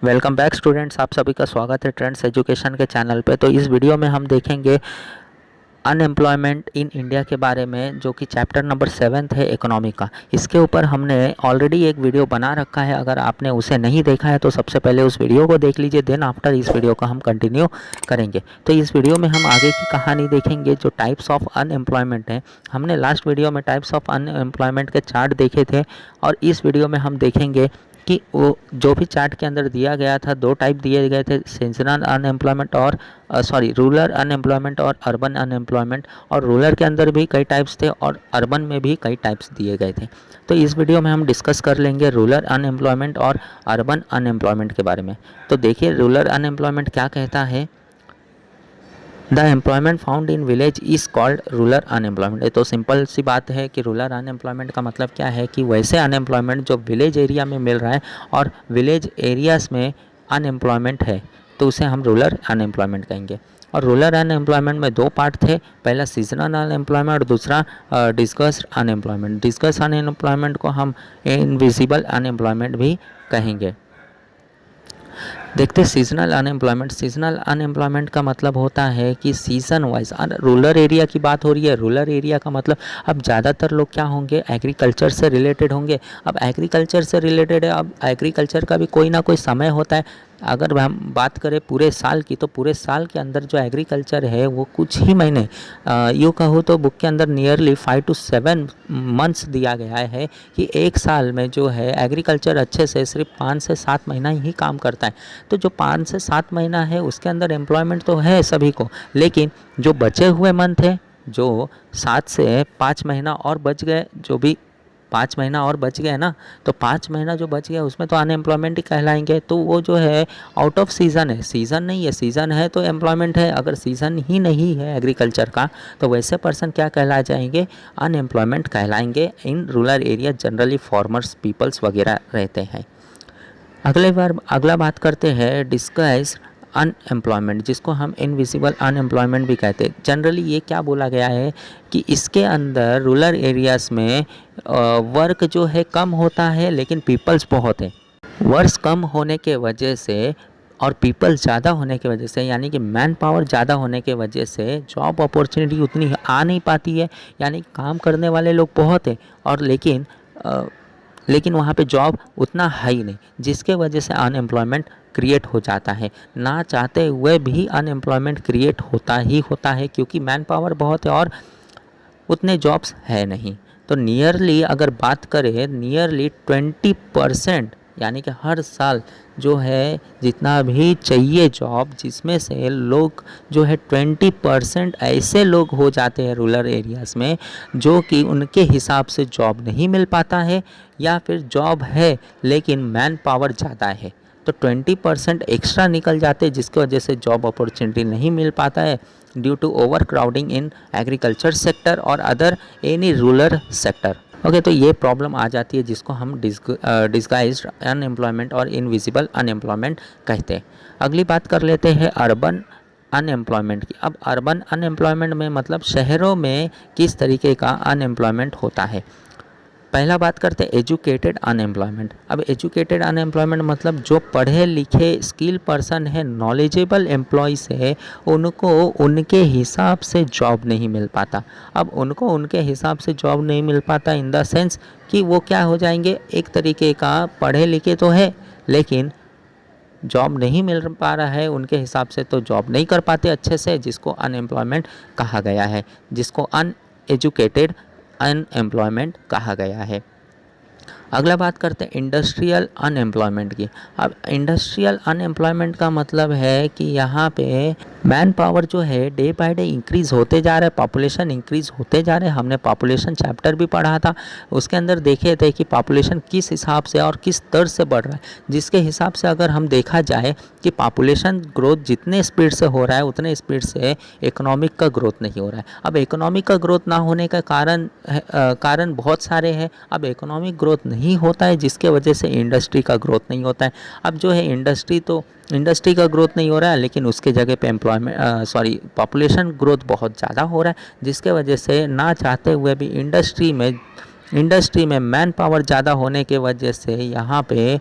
Welcome back students, आप सभी का स्वागत है ट्रेंड्स एजुकेशन के चैनल पे। तो इस वीडियो में हम देखेंगे अनएम्प्लॉयमेंट इन इंडिया के बारे में, जो कि चैप्टर नंबर 7 है इकोनॉमी का। इसके ऊपर हमने ऑलरेडी एक वीडियो बना रखा है। अगर आपने उसे नहीं देखा है तो सबसे पहले उस वीडियो को देख लीजिए, देन आफ्टर इस वीडियो का हम कंटिन्यू करेंगे। तो इस वीडियो में हम आगे की कहानी देखेंगे, जो टाइप्स ऑफ अनएम्प्लॉयमेंट है। हमने लास्ट वीडियो में टाइप्स ऑफ अनएम्प्लॉयमेंट के चार्ट देखे थे, और इस वीडियो में हम देखेंगे कि वो जो भी चार्ट के अंदर दिया गया था, दो टाइप दिए गए थे, सीजनल अनएम्प्लॉयमेंट और रूरल अनएम्प्लॉयमेंट और अर्बन अनएम्प्लॉयमेंट। और रूरल के अंदर भी कई टाइप्स थे और अर्बन में भी कई टाइप्स दिए गए थे। तो इस वीडियो में हम डिस्कस कर लेंगे रूरल अनएम्प्लॉयमेंट और अर्बन अनएम्प्लॉयमेंट के बारे में। तो देखिए, रूरल अनएम्प्लॉयमेंट क्या कहता है। The employment found in village is called rural unemployment. ये तो सिंपल सी बात है कि रूरल अनएम्प्लॉयमेंट का मतलब क्या है कि वैसे अनएम्प्लॉयमेंट जो विलेज एरिया में मिल रहा है और विलेज एरियाज़ में अनएम्प्लॉयमेंट है, तो उसे हम रूरल अनएम्प्लॉयमेंट कहेंगे। और रूरल अनएम्प्लॉयमेंट में दो पार्ट थे, पहला सीजनल अनएम्प्लॉयमेंट और दूसरा डिस्कस्ड अनएम्प्लॉयमेंट। डिस्कस अनएम्प्लॉयमेंट को हम इनविजिबल अनएम्प्लॉयमेंट भी कहेंगे। देखते सीजनल अनएम्प्लॉयमेंट। सीजनल अनएम्प्लॉयमेंट का मतलब होता है कि सीज़न वाइज। रूरल एरिया की बात हो रही है। रूरल एरिया का मतलब अब ज़्यादातर लोग क्या होंगे, एग्रीकल्चर से रिलेटेड होंगे। अब एग्रीकल्चर से रिलेटेड है, अब एग्रीकल्चर का भी कोई ना कोई समय होता है। अगर हम बात करें पूरे साल की, तो पूरे साल के अंदर जो एग्रीकल्चर है वो कुछ ही महीने, यूँ कहूँ तो बुक के अंदर नियरली 5 to 7 मंथ्स दिया गया है कि एक साल में जो है एग्रीकल्चर अच्छे से सिर्फ 5 से 7 महीना ही काम करता है। तो जो 5 से 7 महीना है उसके अंदर एम्प्लॉयमेंट तो है सभी को, लेकिन जो बचे हुए मंथ है, जो 7 से 5 महीना और बच गए, जो भी 5 महीना और बच गए ना, तो 5 महीना जो बच गया उसमें तो अनएम्प्लॉयमेंट ही कहलाएंगे। तो वो जो है आउट ऑफ सीज़न है, सीज़न नहीं है। सीज़न है तो एम्प्लॉयमेंट है, अगर सीज़न ही नहीं है एग्रीकल्चर का तो वैसे पर्सन क्या कहलाए जाएंगे, अनएम्प्लॉयमेंट कहलाएंगे। In rural area generally farmers peoples वगैरह रहते हैं। अगला बात करते हैं डिस्गाइज्ड अनएम्प्लॉयमेंट, जिसको हम इनविजिबल अनएम्प्लॉयमेंट भी कहते हैं। जनरली ये क्या बोला गया है कि इसके अंदर रूरल एरियाज़ में वर्क जो है कम होता है, लेकिन पीपल्स बहुत है। वर्क कम होने के वजह से और पीपल ज़्यादा होने की वजह से, यानी कि मैन पावर ज़्यादा होने के वजह से जॉब अपॉर्चुनिटी उतनी आ नहीं पाती है। यानी काम करने वाले लोग बहुत हैं और लेकिन वहाँ पे जॉब उतना हाई नहीं, जिसके वजह से अनएम्प्लॉयमेंट क्रिएट हो जाता है। ना चाहते हुए भी अनएम्प्लॉयमेंट क्रिएट होता है, क्योंकि मैन पावर बहुत है और उतने जॉब्स है नहीं। तो नियरली अगर बात करें, नियरली 20%, यानी कि हर साल जो है जितना भी चाहिए जॉब, जिसमें से लोग जो है 20% ऐसे लोग हो जाते हैं रूरल एरियाज़ में जो कि उनके हिसाब से जॉब नहीं मिल पाता है, या फिर जॉब है लेकिन मैन पावर ज़्यादा है। तो 20% एक्स्ट्रा निकल जाते हैं, जिसकी वजह से जॉब अपॉर्चुनिटी नहीं मिल पाता है due to over crowding in agriculture sector और other any rural sector. Okay, तो ये प्रॉब्लम आ जाती है, जिसको हम डिस्गाइज्ड अनएम्प्लॉयमेंट और इनविजिबल अनएम्प्लॉयमेंट कहते हैं। अगली बात कर लेते हैं अर्बन अनएम्प्लॉयमेंट की। अब अर्बन अनएम्प्लॉयमेंट में मतलब शहरों में किस तरीके का अनएम्प्लॉयमेंट होता है। पहला बात करते हैं एजुकेटेड अनएम्प्लॉयमेंट। अब एजुकेटेड अनएम्प्लॉयमेंट मतलब जो पढ़े लिखे स्किल पर्सन है, नॉलेजेबल एम्प्लॉयज़ है, उनको उनके हिसाब से जॉब नहीं मिल पाता। अब उनको उनके हिसाब से जॉब नहीं मिल पाता इन द सेंस कि वो क्या हो जाएंगे, एक तरीके का पढ़े लिखे तो है लेकिन जॉब नहीं मिल पा रहा है उनके हिसाब से, तो जॉब नहीं कर पाते अच्छे से, जिसको अनएम्प्लॉयमेंट कहा गया है, जिसको अनएजुकेटेड अनएम्प्लॉयमेंट कहा गया है। अगला बात करते हैं इंडस्ट्रियल अनएम्प्लॉयमेंट की। अब इंडस्ट्रियल अनएम्प्लॉयमेंट का मतलब है कि यहाँ पे मैन पावर जो है डे बाय डे इंक्रीज़ होते जा रहा है, पॉपुलेशन इंक्रीज़ होते जा रहे हैं। हमने पॉपुलेशन चैप्टर भी पढ़ा था, उसके अंदर देखे थे कि पॉपुलेशन किस हिसाब से और किस दर से बढ़ रहा है, जिसके हिसाब से अगर हम देखा जाए कि पॉपुलेशन ग्रोथ जितने स्पीड से हो रहा है उतने स्पीड से इकोनॉमिक का ग्रोथ नहीं हो रहा है। अब इकोनॉमिक का ग्रोथ ना होने का कारण बहुत सारे हैं। अब इकोनॉमिक ग्रोथ नहीं होता है, जिसके वजह से इंडस्ट्री का ग्रोथ नहीं होता है। अब जो है इंडस्ट्री का ग्रोथ नहीं हो रहा है, लेकिन उसके जगह पे पॉपुलेशन ग्रोथ बहुत ज़्यादा हो रहा है, जिसके वजह से ना चाहते हुए भी इंडस्ट्री में इंडस्ट्री में मैन पावर ज़्यादा होने के वजह से यहाँ पे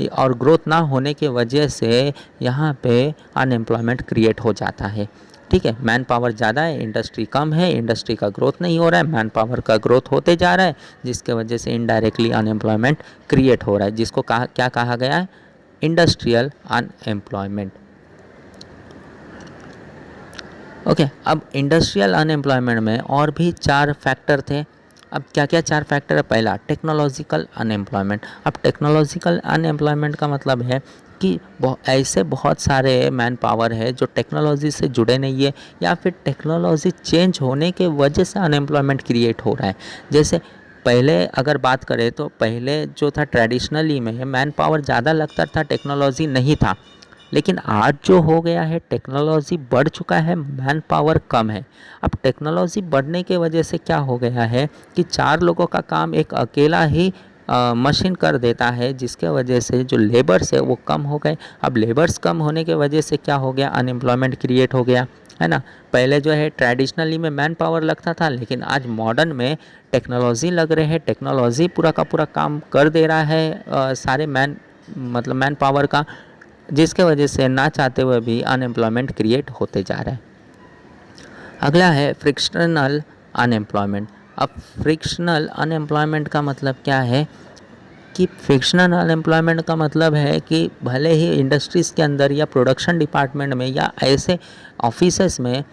और ग्रोथ ना होने के वजह से यहाँ पे अनएम्प्लॉयमेंट क्रिएट हो जाता है। ठीक है, मैन पावर ज़्यादा है, इंडस्ट्री कम है, इंडस्ट्री का ग्रोथ नहीं हो रहा है, मैन पावर का ग्रोथ होते जा रहा है, जिसके वजह से इनडायरेक्टली अनएम्प्लॉयमेंट क्रिएट हो रहा है, जिसको क्या कहा गया है, इंडस्ट्रियल अनएम्प्लॉयमेंट। ओके, अब इंडस्ट्रियल अनएम्प्लॉयमेंट में और भी 4 फैक्टर थे। अब क्या क्या 4 फैक्टर है? पहला टेक्नोलॉजिकल अनएम्प्लॉयमेंट। अब टेक्नोलॉजिकल अनएम्प्लॉयमेंट का मतलब है कि ऐसे बहुत सारे मैन पावर है जो टेक्नोलॉजी से जुड़े नहीं है, या फिर टेक्नोलॉजी चेंज होने के वजह से अनएम्प्लॉयमेंट क्रिएट हो रहा है। जैसे पहले अगर बात करें तो पहले जो था ट्रेडिशनली में मैन पावर ज़्यादा लगता था, टेक्नोलॉजी नहीं था, लेकिन आज जो हो गया है टेक्नोलॉजी बढ़ चुका है, मैन पावर कम है। अब टेक्नोलॉजी बढ़ने के वजह से क्या हो गया है कि 4 लोगों का काम एक अकेला ही मशीन कर देता है, जिसके वजह से जो लेबर्स है वो कम हो गए। अब लेबर्स कम होने के वजह से क्या हो गया, अनएम्प्लॉयमेंट क्रिएट हो गया, है ना। पहले जो है ट्रेडिशनली में मैन पावर लगता था, लेकिन आज मॉडर्न में टेक्नोलॉजी लग रहे हैं, टेक्नोलॉजी पूरा का पूरा काम कर दे रहा है सारे मैन पावर का, जिसके वजह से ना चाहते हुए भी अनएम्प्लॉयमेंट क्रिएट होते जा रहा है। अगला है फ्रिक्शनल अनएम्प्लॉयमेंट। अब फ्रिक्शनल अनएम्प्लॉयमेंट का मतलब क्या है कि फ्रिक्शनल अनएम्प्लॉयमेंट का मतलब है कि भले ही इंडस्ट्रीज़ के अंदर या प्रोडक्शन डिपार्टमेंट में या ऐसे ऑफिसेस में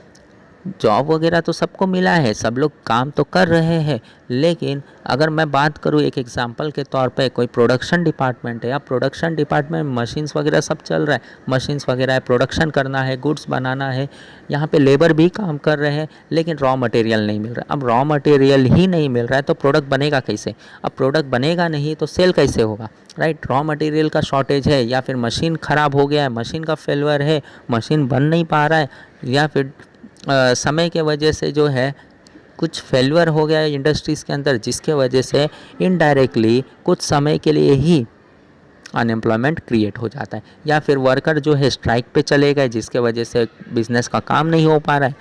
जॉब वगैरह तो सबको मिला है, सब लोग काम तो कर रहे हैं, लेकिन अगर मैं बात करूँ एक एग्जांपल के तौर पे, कोई प्रोडक्शन डिपार्टमेंट है, या प्रोडक्शन डिपार्टमेंट में मशीन्स वगैरह सब चल रहा है, मशीन्स वगैरह है, प्रोडक्शन करना है, गुड्स बनाना है, यहाँ पे लेबर भी काम कर रहे हैं, लेकिन रॉ मटेरियल नहीं मिल रहा। अब रॉ मटेरियल ही नहीं मिल रहा है तो प्रोडक्ट बनेगा कैसे? अब प्रोडक्ट बनेगा नहीं तो सेल कैसे होगा, राइट। रॉ मटेरियल का शॉर्टेज है, या फिर मशीन ख़राब हो गया है, मशीन का फेलियर है, मशीन बन नहीं पा रहा है, या फिर समय के वजह से जो है कुछ फेलियर हो गया है इंडस्ट्रीज़ के अंदर, जिसके वजह से इनडायरेक्टली कुछ समय के लिए ही अनएम्प्लॉयमेंट क्रिएट हो जाता है। या फिर वर्कर जो है स्ट्राइक पे चले गए, जिसके वजह से बिज़नेस का काम नहीं हो पा रहा है,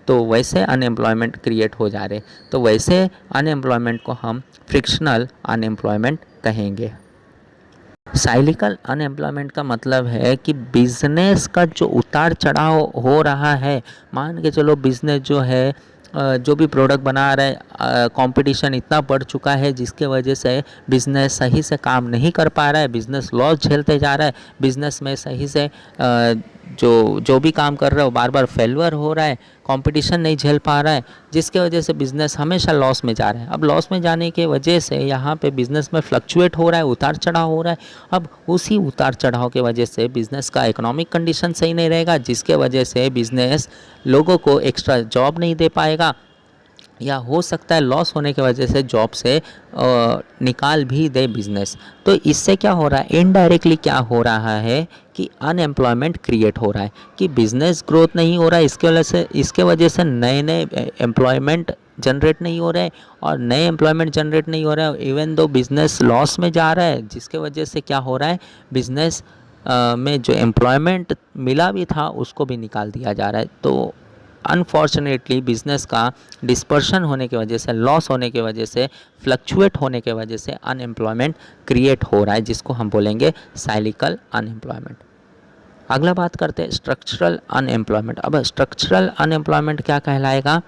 तो वैसे अनएम्प्लॉयमेंट क्रिएट हो जा रहे, तो वैसे अनएम्प्लॉयमेंट को हम फ्रिक्शनल अनएम्प्लॉयमेंट कहेंगे। साइक्लिकल अनएम्प्लॉयमेंट का मतलब है कि बिजनेस का जो उतार चढ़ाव हो रहा है, मान के चलो बिजनेस जो है जो भी प्रोडक्ट बना रहा है, कंपटीशन इतना बढ़ चुका है जिसके वजह से बिज़नेस सही से काम नहीं कर पा रहा है, बिज़नेस लॉस झेलते जा रहा है, बिज़नेस में सही से जो भी काम कर रहा है वो बार बार फेलियर हो रहा है, कंपटीशन नहीं झेल पा रहा है, जिसके वजह से बिज़नेस हमेशा लॉस में जा रहा है। अब लॉस में जाने के वजह से यहाँ पे बिज़नेस में फ्लक्चुएट हो रहा है, उतार चढ़ाव हो रहा है। अब उसी उतार चढ़ाव के वजह से बिज़नेस का इकोनॉमिक कंडीशन सही नहीं रहेगा, जिसके वजह से बिज़नेस लोगों को एक्स्ट्रा जॉब नहीं दे पाएगा, या हो सकता है लॉस होने की वजह से जॉब से निकाल भी दे बिज़नेस। तो इससे क्या हो रहा है, इनडायरेक्टली क्या हो रहा है कि अनएम्प्लॉयमेंट क्रिएट हो रहा है, कि बिज़नेस ग्रोथ नहीं हो रहा है, इसके वजह से नए नए एम्प्लॉयमेंट जनरेट नहीं हो रहे, और नए एम्प्लॉयमेंट जनरेट नहीं हो रहा है, इवन दो बिज़नेस लॉस में जा रहा है, जिसके वजह से क्या हो रहा है, बिज़नेस में जो एम्प्लॉयमेंट मिला भी था उसको भी निकाल दिया जा रहा है। तो अनफॉर्चुनेटली बिज़नेस का डिस्पर्शन होने की वजह से, लॉस होने की वजह से, फ्लक्चुएट होने की वजह से अनएम्प्लॉयमेंट क्रिएट हो रहा है, जिसको हम बोलेंगे साइक्लिकल अनएम्प्लॉयमेंट। अगला बात करते हैं स्ट्रक्चरल अनएम्प्लॉयमेंट। अब स्ट्रक्चरल अनएम्प्लॉयमेंट क्या कहलाएगा?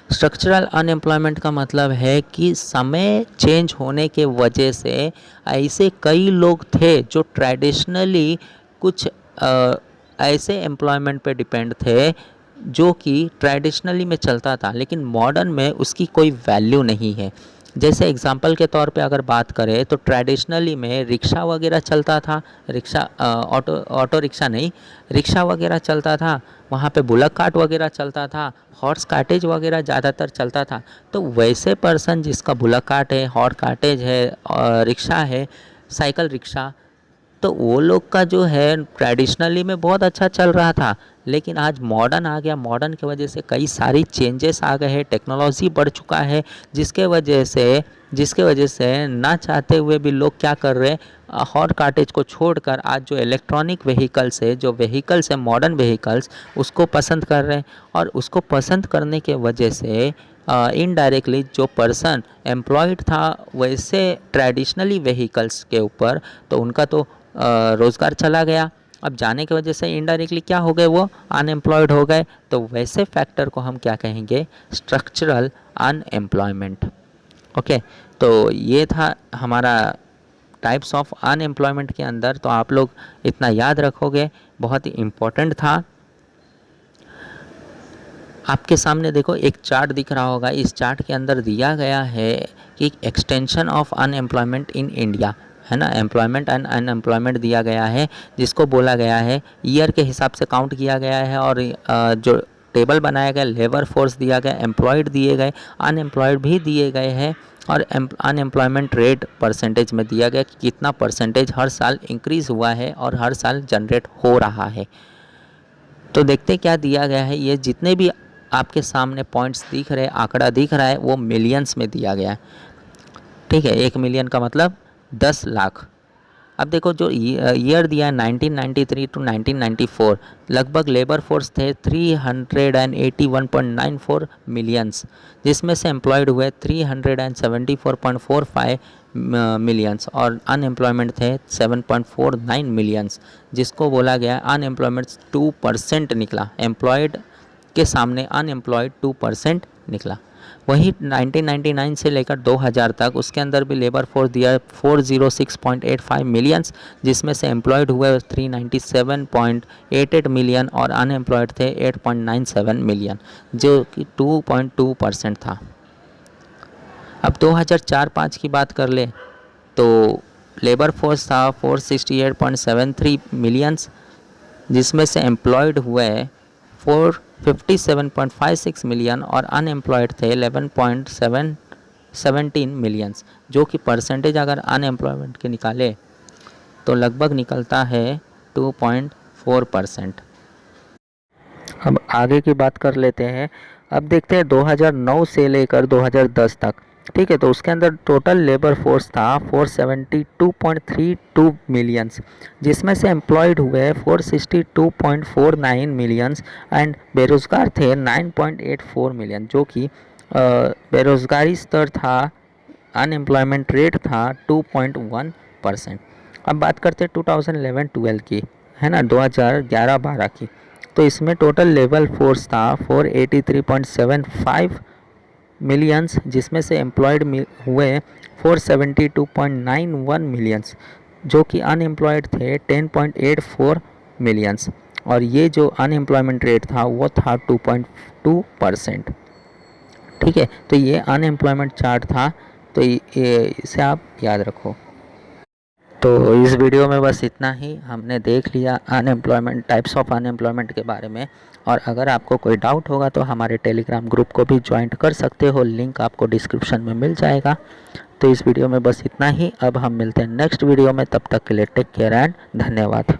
स्ट्रक्चरल अनएम्प्लॉयमेंट का मतलब है कि समय चेंज होने के वजह से ऐसे कई लोग थे जो ट्रेडिशनली कुछ ऐसे एम्प्लॉयमेंट पे डिपेंड थे जो कि ट्रेडिशनली में चलता था, लेकिन मॉडर्न में उसकी कोई वैल्यू नहीं है। जैसे एग्जांपल के तौर पे अगर बात करें तो ट्रेडिशनली में रिक्शा वगैरह चलता था, ऑटो रिक्शा नहीं, रिक्शा वगैरह चलता था, वहाँ पे बुलक कार्ट वगैरह चलता था, हॉर्स कार्टेज वगैरह ज़्यादातर चलता था। तो वैसे पर्सन जिसका बुलक कार्ट है, हॉर्स कार्टेज है, रिक्शा है, साइकिल रिक्शा, तो वो लोग का जो है ट्रेडिशनली में बहुत अच्छा चल रहा था, लेकिन आज मॉडर्न आ गया, मॉडर्न की वजह से कई सारी चेंजेस आ गए हैं, टेक्नोलॉजी बढ़ चुका है, जिसके वजह से ना चाहते हुए भी लोग क्या कर रहे हैं, हॉर्स कार्टेज को छोड़कर आज जो इलेक्ट्रॉनिक व्हीकल्स है, जो व्हीकल्स है मॉडर्न व्हीकल्स, उसको पसंद कर रहे हैं। और उसको पसंद करने के वजह से इनडायरेक्टली जो पर्सन एम्प्लॉयड था वैसे ट्रेडिशनली व्हीकल्स के ऊपर, तो उनका तो रोज़गार चला गया। अब जाने की वजह से इनडायरेक्टली क्या हो गए, वो अनएम्प्लॉयड हो गए। तो वैसे फैक्टर को हम क्या कहेंगे, स्ट्रक्चरल अनएम्प्लॉयमेंट। ओके, तो ये था हमारा टाइप्स ऑफ अनएम्प्लॉयमेंट के अंदर। तो आप लोग इतना याद रखोगे, बहुत ही इम्पोर्टेंट था। आपके सामने देखो एक चार्ट दिख रहा होगा, इस चार्ट के अंदर दिया गया है कि extension of unemployment in India, है ना। एम्प्लॉयमेंट एंड अनएम्प्लॉयमेंट दिया गया है, जिसको बोला गया है ईयर के हिसाब से काउंट किया गया है। और जो टेबल बनाया गया, लेबर फोर्स दिया गया, एम्प्लॉयड दिए गए, अनएम्प्लॉयड भी दिए गए हैं, और अनएम्प्लॉयमेंट रेट परसेंटेज में दिया गया कि कितना परसेंटेज हर साल इंक्रीज़ हुआ है और हर साल जनरेट हो रहा है। तो देखते क्या दिया गया है। ये जितने भी आपके सामने पॉइंट्स दिख रहे, आंकड़ा दिख रहा है, वो मिलियंस में दिया गया है। ठीक है, 1 मिलियन का मतलब 10 लाख। अब देखो जो ईयर दिया है 1993 टू 1994, लगभग लेबर फोर्स थे 381.94 मिलियंस, जिसमें से एम्प्लॉयड हुए 374.45 मिलियंस, और अनएम्प्लॉयमेंट थे 7.49 मिलियंस, जिसको बोला गया अनएम्प्लॉयमेंट 2% निकला। एम्प्लॉयड के सामने अनएम्प्लॉयड 2% निकला। वही 1999 से लेकर 2000 तक, उसके अंदर भी लेबर फोर्स दिया 406.85 मिलियंस, जिसमें से एम्प्लॉयड हुए 397.88 मिलियन और अनएम्प्लॉयड थे 8.97 मिलियन, जो कि 2.2% था। अब 2004-05 की बात कर ले तो लेबर फोर्स था 468.73 मिलियंस, जिसमें से एम्प्लॉयड हुए 457.56 मिलियन और अनएम्प्लॉयड थे 11.17 मिलियंस, जो कि परसेंटेज अगर अनएम्प्लॉयमेंट के निकाले तो लगभग निकलता है 2.4%। अब आगे की बात कर लेते हैं। अब देखते हैं 2009 से लेकर 2010 तक। ठीक है, तो उसके अंदर टोटल लेबर फोर्स था 472.32 मिलियंस, जिसमें से एम्प्लॉयड हुए 462.49 मिलियंस एंड बेरोज़गार थे 9.84 मिलियन, जो कि बेरोज़गारी स्तर था, अनएम्प्लॉयमेंट रेट था 2.1%। अब बात करते हैं 2011-12 की, है ना, 2011-12 की। तो इसमें टोटल लेबर फोर्स था 483.75 मिलियंस, जिसमें से एम्प्लॉयड हुए 472.91 मिलियंस, जो कि अनएम्प्लॉयड थे 10.84 मिलियंस, और ये जो अनएम्प्लॉयमेंट रेट था वो था 2.2%। ठीक है, तो ये अनएम्प्लॉयमेंट चार्ट था, तो इसे आप याद रखो। तो इस वीडियो में बस इतना ही हमने देख लिया अनएम्प्लॉयमेंट, टाइप्स ऑफ अनएम्प्लॉयमेंट के बारे में। और अगर आपको कोई डाउट होगा तो हमारे टेलीग्राम ग्रुप को भी ज्वाइन कर सकते हो, लिंक आपको डिस्क्रिप्शन में मिल जाएगा। तो इस वीडियो में बस इतना ही, अब हम मिलते हैं नेक्स्ट वीडियो में, तब तक के लिए टेक केयर एंड धन्यवाद।